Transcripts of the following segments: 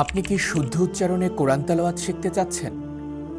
আপনি কি শুদ্ধ উচ্চারণে কোরআন তেলাওয়াত শিখতে চাচ্ছেন,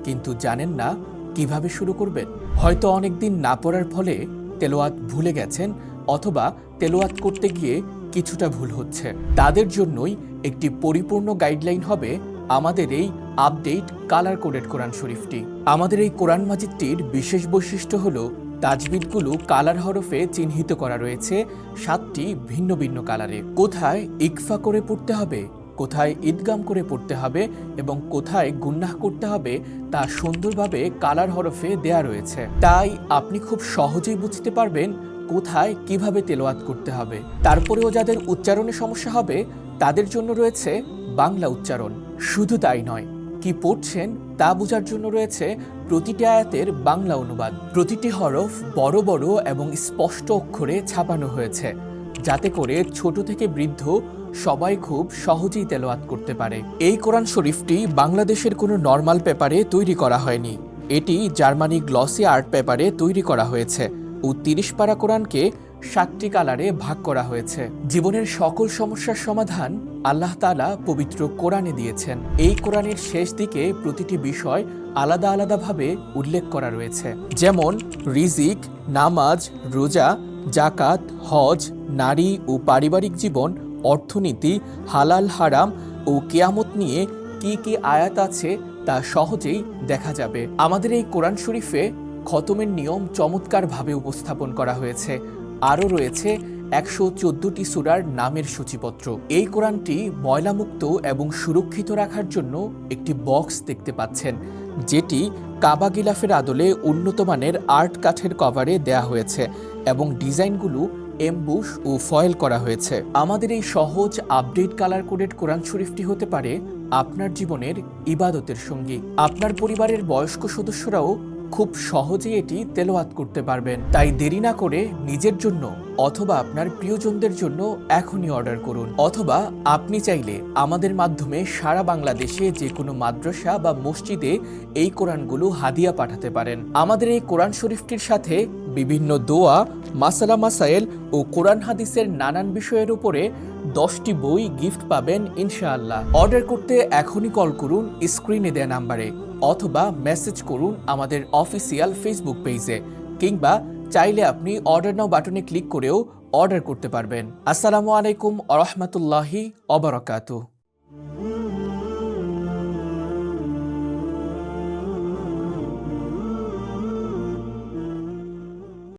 কিন্তু জানেন না কিভাবে শুরু করবেন? হয়তো অনেকদিন না পড়ার ফলে তেলাওয়াত ভুলে গেছেন, অথবা তেলাওয়াত করতে গিয়ে কিছুটা ভুল হচ্ছে। তাদের জন্যই একটি পরিপূর্ণ গাইডলাইন হবে আমাদের এই আপডেট কালার কোডেড কোরআন শরীফটি। আমাদের এই কোরআন মাজিদটির বিশেষ বৈশিষ্ট্য হল তাজবিদগুলো কালার হরফে চিহ্নিত করা রয়েছে 7টি ভিন্ন ভিন্ন কালারে। কোথায় ইকফা করে পড়তে হবে, কোথায় ঈদগাম করে পড়তে হবে এবং কোথায় গুন্নাহ করতে হবে তা সুন্দরভাবে কালার হরফে দেয়া রয়েছে। তাই আপনি খুব সহজেই বুঝতে পারবেন কোথায় কিভাবে তেলাওয়াত করতে হবে। তারপরেও যাদের উচ্চারণে সমস্যা হবে তাদের জন্য রয়েছে বাংলা উচ্চারণ। শুধু তাই নয়, কি পড়ছেন তা বোঝার জন্য রয়েছে প্রতিটি আয়াতের বাংলা অনুবাদ। প্রতিটি হরফ বড় বড় এবং স্পষ্ট অক্ষরে ছাপানো হয়েছে, যাতে করে ছোট থেকে বৃদ্ধ সবাই খুব সহজেই তেলাওয়াত করতে পারে। এই কোরআন শরীফটি বাংলাদেশের কোনো নর্মাল পেপারে তৈরি করা হয়নি। এটি জার্মানি গ্লসি আর্ট পেপারে তৈরি করা হয়েছে ও 30 পারা কোরআনকে 7টি কালারে ভাগ করা হয়েছে। জীবনের সকল সমস্যার সমাধান আল্লাহ তাআলা পবিত্র কোরআনে দিয়েছেন। এই কোরআনের শেষ দিকে প্রতিটি বিষয় আলাদা আলাদাভাবে উল্লেখ করা রয়েছে, যেমন রিজিক, নামাজ, রোজা, জাকাত, হজ, নারী ও পারিবারিক জীবন, অর্থনীতি, হালাল হারাম ও কিয়ামত নিয়ে কি কি আয়াত আছে তা সহজেই দেখা যাবে। আমাদের এই কোরআন শরীফে খতমের নিয়ম চমৎকারভাবে উপস্থাপন করা হয়েছে। আরও রয়েছে 114টি সূরার নামের সূচিপত্র। এই কোরআনটি ময়লামুক্ত এবং সুরক্ষিত রাখার জন্য একটি বক্স দেখতে পাচ্ছেন, যেটি কাবা গিলাফের আদলে উন্নত মানের আর্ট কাঠের কভারে দেয়া হয়েছে এবং ডিজাইনগুলো এমবুশ ও ফয়েল করা হয়েছে। আমাদের এই সহজ আপডেট কালার কোডেড কোরআন শরীফটি হতে পারে আপনার জীবনের ইবাদতের সঙ্গী। আপনার পরিবারের বয়স্ক সদস্যরাও খুব সহজেই এটি তেলাওয়াত করতে পারবেন। তাই দেরি না করে নিজের জন্য অথবা আপনার প্রিয়জনদের জন্য এখনই অর্ডার করুন, অথবা আপনি চাইলে আমাদের মাধ্যমে সারা বাংলাদেশে যে কোনো মাদ্রাসা বা মসজিদে এই কোরআনগুলো হাদিয়া পাঠাতে পারেন। আমাদের এই কোরআন শরীফটির সাথে বিভিন্ন দোয়া, মাসালা মাসাইল ও কোরআন হাদিসের নানান বিষয়ের উপরে 10টি বই গিফট পাবেন ইনশাআল্লাহ। অর্ডার করতে এখনই কল করুন স্ক্রিনে দেয়া নাম্বারে, অথবা মেসেজ করুন আমাদের অফিসিয়াল ফেসবুক পেজে, কিংবা চাইলে আপনি অর্ডার নাও বাটনে ক্লিক করেও অর্ডার করতে পারবেন। আসসালামু আলাইকুম ওয়া রাহমাতুল্লাহি ওয়া বারাকাতুহু।